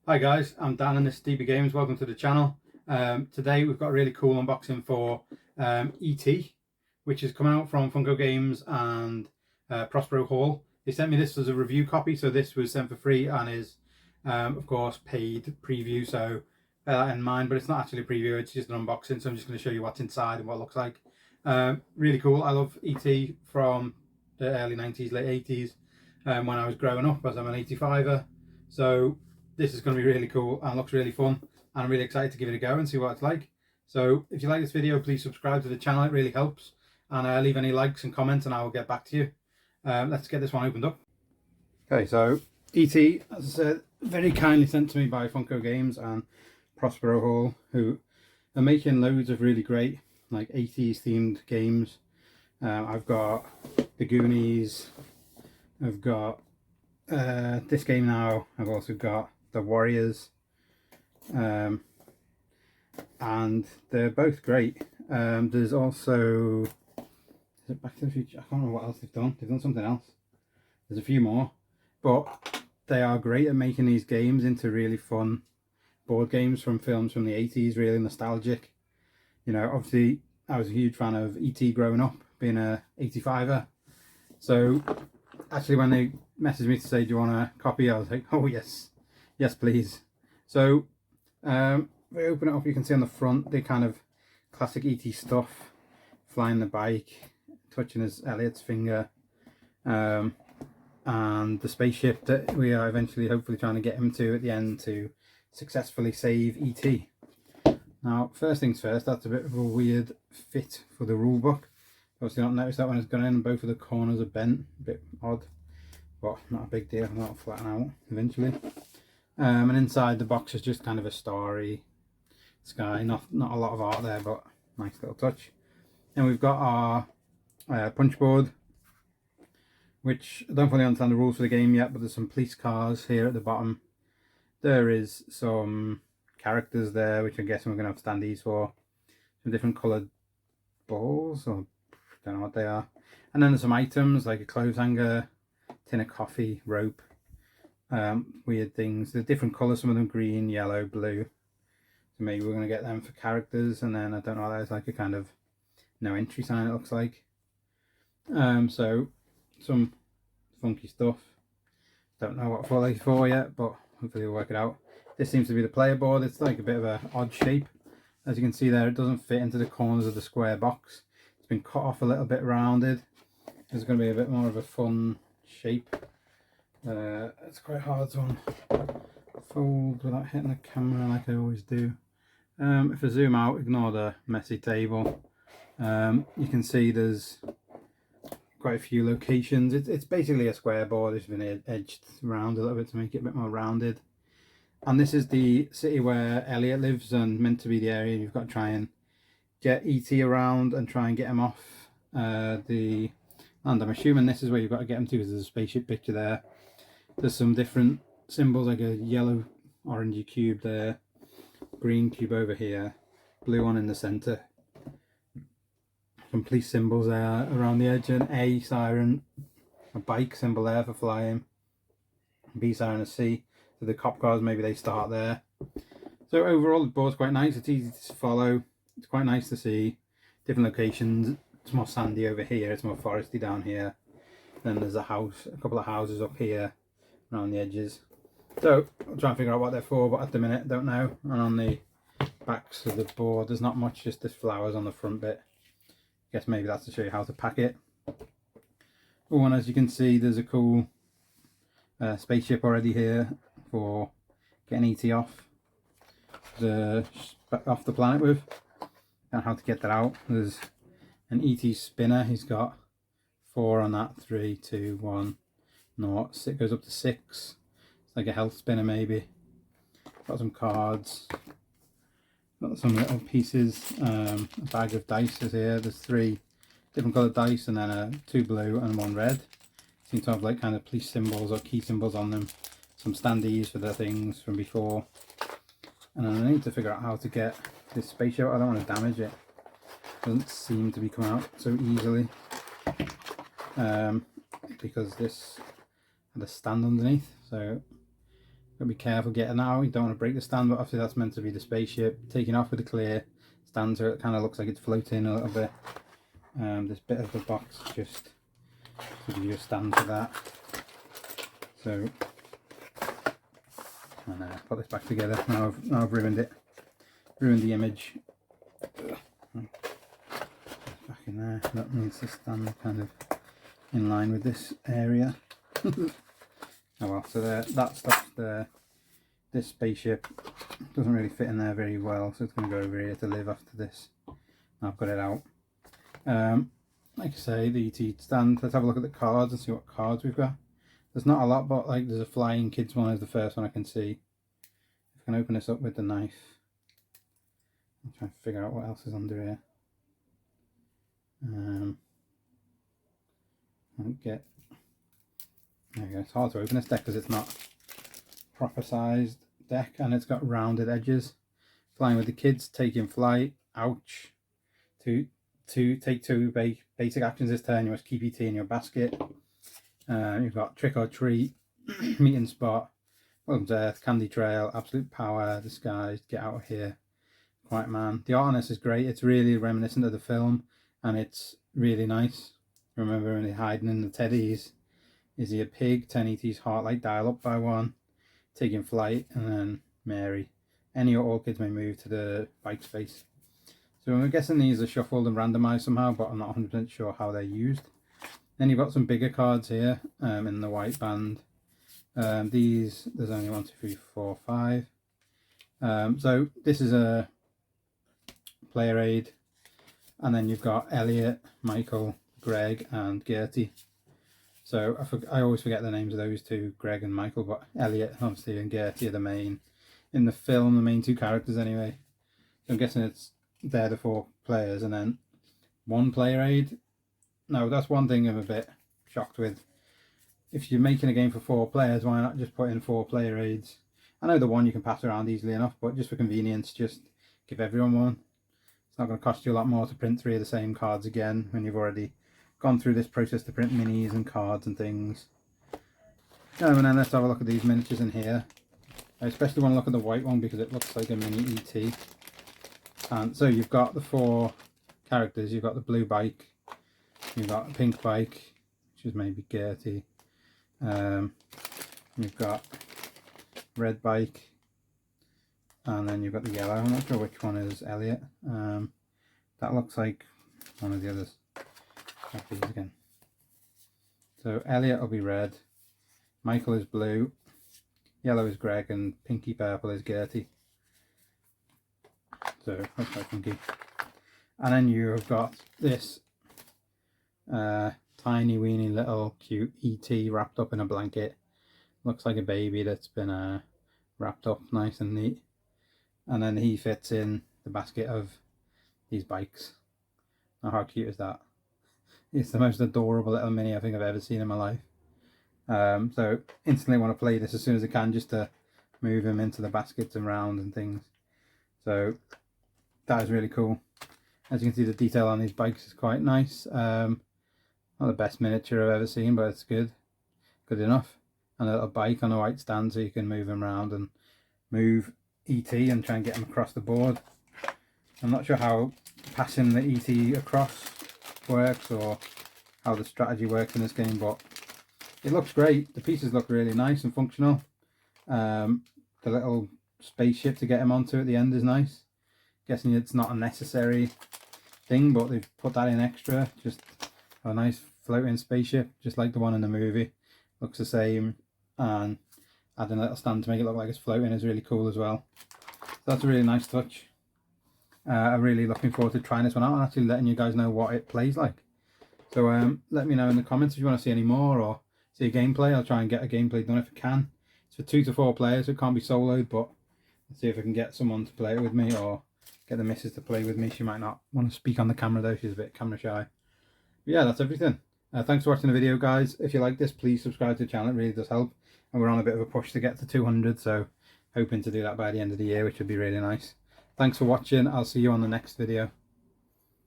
Hi guys, I'm Dan and this is DB Games. Welcome to the channel. Today we've got a really cool unboxing for ET, which is coming out from Funko Games and Prospero Hall. They sent me this as a review copy, so this was sent for free and is of course paid preview, so bear that in mind, but it's not actually a preview, it's just an unboxing, so I'm just going to show you what's inside and what it looks like. Really cool. I love ET from the early 90s, late 80s, when I was growing up, as I'm an 85er. So this is going to be really cool and looks really fun, and I'm really excited to give it a go and see what it's like. So if you like this video, please subscribe to the channel, it really helps, and leave any likes and comments and I will get back to you. Let's get this one opened up. Okay, so ET, as I said, very kindly sent to me by Funko Games and Prospero Hall, who are making loads of really great like 80s themed games. I've got the Goonies, I've got this game now, I've also got the Warriors, and they're both great. There's also, is it Back to the Future? I can't remember what else they've done. They've done something else. There's a few more, but they are great at making these games into really fun board games from films from the 80s, really nostalgic. You know, obviously I was a huge fan of ET growing up, being a 85er. So actually when they messaged me to say, do you want a copy, I was like, oh yes, yes please. So we open it up, you can see on the front the kind of classic ET stuff, flying the bike, touching his Elliot's finger, and the spaceship that we are eventually hopefully trying to get him to at the end to successfully save ET. Now first things first, that's a bit of a weird fit for the rule book. Obviously not noticed that when it's gone in, and both of the corners are bent, a bit odd, but not a big deal, that'll flatten out eventually. And inside the box is just kind of a starry sky, not a lot of art there, but nice little touch. And we've got our punch board, which I don't fully understand the rules for the game yet, but there's some police cars here at the bottom. There is some characters there, which I'm guessing we're going to have standees for. Some different coloured balls, or don't know what they are. And then there's some items like a clothes hanger, tin of coffee, rope, weird things. They're different colours, some of them green, yellow, blue. So maybe we're going to get them for characters. And then I don't know, there's like a kind of no entry sign, it looks like. So some funky stuff. Don't know what for for yet, but hopefully we'll work it out. This seems to be the player board. It's like a bit of an odd shape. As you can see there, it doesn't fit into the corners of the square box. It's been cut off a little bit, rounded. It's going to be a bit more of a fun shape. It's quite hard to unfold without hitting the camera like I always do. If I zoom out, ignore the messy table. You can see there's quite a few locations. It's basically a square board. It's been edged around a little bit to make it a bit more rounded. And this is the city where Elliot lives, and meant to be the area you've got to try and get ET around and try and get him off the land. I'm assuming this is where you've got to get him to, because there's a spaceship picture there. There's some different symbols, like a yellow orangey cube there, green cube over here, blue one in the centre. Some police symbols there around the edge, an A siren, a bike symbol there for flying, B siren, a C. So the cop cars, maybe they start there. So overall the board's quite nice, it's easy to follow, it's quite nice to see different locations. It's more sandy over here, it's more foresty down here. Then there's a house, a couple of houses up here around the edges. So I'll try and figure out what they're for, but at the minute don't know. And on the backs of the board there's not much, just the flowers on the front bit. Guess maybe that's to show you how to pack it. Oh, and as you can see there's a cool spaceship already here for getting ET off the planet with, and how to get that out. There's an ET spinner, he's got 4 on that, 3, 2, 1, no, it goes up to 6. It's like a health spinner maybe. Got some cards, got some little pieces, a bag of dice is here. There's 3 different coloured dice, and then 2 blue and 1 red. Seem to have like kind of police symbols or key symbols on them. Some standees for the things from before. And then I need to figure out how to get this spaceship. I don't want to damage it. It doesn't seem to be coming out so easily. Because this had a stand underneath, so Gotta be careful getting out. You don't want to break the stand, but obviously that's meant to be the spaceship. Taking off with the clear stand, so it kind of looks like it's floating a little bit. This bit of the box just to give you a stand for that. So, and put this back together. Now I've ruined it. Ruined the image. Back in there. That needs to stand kind of in line with this area. Oh well, so there, that stuff's there. This spaceship doesn't really fit in there very well, so it's going to go over here to live after this. I've got it out. Like I say, the ET stand. Let's have a look at the cards and see what cards we've got. There's not a lot, but like there's a flying kids one is the first one I can see. If I can open this up with the knife, I'm trying to figure out what else is under here. There we go. It's hard to open this deck because it's not proper sized deck and it's got rounded edges. Flying with the kids, taking flight. Ouch. To take two basic actions this turn. You must keep ET in your basket. You've got trick or treat, meeting spot, welcome to Earth, candy trail, absolute power, disguised, get out of here, quiet man. The art on this is great. It's really reminiscent of the film and it's really nice. Remember when they're hiding in the teddies. Is he a pig? 10 ET's heart light dial up by 1. Taking flight, and then Mary. Any or all kids may move to the bike space. So I'm guessing these are shuffled and randomized somehow, but I'm not 100% sure how they're used. Then you've got some bigger cards here in the white band. These, there's only 1, 2, 3, 4, 5. So this is a player aid. And then you've got Elliot, Michael, Greg and Gertie. So I always forget the names of those two, Greg and Michael, but Elliot obviously and Gertie are the main, in the film, the main 2 characters anyway. So I'm guessing they're the 4 players, and then 1 player aid. No, that's one thing I'm a bit shocked with. If you're making a game for 4 players, why not just put in 4 player aids? I know the one you can pass around easily enough, but just for convenience, just give everyone one. It's not going to cost you a lot more to print 3 of the same cards again when you've already gone through this process to print minis and cards and things. And then let's have a look at these miniatures in here. I especially want to look at the white one because it looks like a mini ET. And so you've got the 4 characters. You've got the blue bike, you've got a pink bike, which is maybe Gertie. You've got red bike, and then you've got the yellow. I'm not sure which one is Elliot. That looks like one of the others. These again. So Elliot will be red, Michael is blue, yellow is Greg, and pinky purple is Gertie. So that's quite funky. And then you've got this tiny weeny little cute ET wrapped up in a blanket. Looks like a baby that's been wrapped up nice and neat. And then he fits in the basket of these bikes. Now how cute is that? It's the most adorable little mini I think I've ever seen in my life. So instantly want to play this as soon as I can, just to move him into the baskets and round and things. So that is really cool. As you can see, the detail on these bikes is quite nice. Not the best miniature I've ever seen, but it's good enough. And a little bike on a white stand so you can move him around and move ET and try and get him across the board. I'm not sure how passing the ET across works or how the strategy works in this game, but it looks great. The pieces look really nice and functional. The little spaceship to get him onto at the end is nice. Guessing it's not a necessary thing, but they've put that in extra. Just a nice floating spaceship, just like the one in the movie. Looks the same, and adding a little stand to make it look like it's floating is really cool as well. So that's a really nice touch. I'm really looking forward to trying this one out and actually letting you guys know what it plays like. So let me know in the comments if you want to see any more or see a gameplay. I'll try and get a gameplay done if I can. It's for 2 to 4 players, so it can't be soloed, but let's see if I can get someone to play it with me or get the missus to play with me. She might not want to speak on the camera though, she's a bit camera shy. But yeah, that's everything. Thanks for watching the video, guys. If you like this, please subscribe to the channel, it really does help. And we're on a bit of a push to get to 200, so hoping to do that by the end of the year, which would be really nice. Thanks for watching. I'll see you on the next video.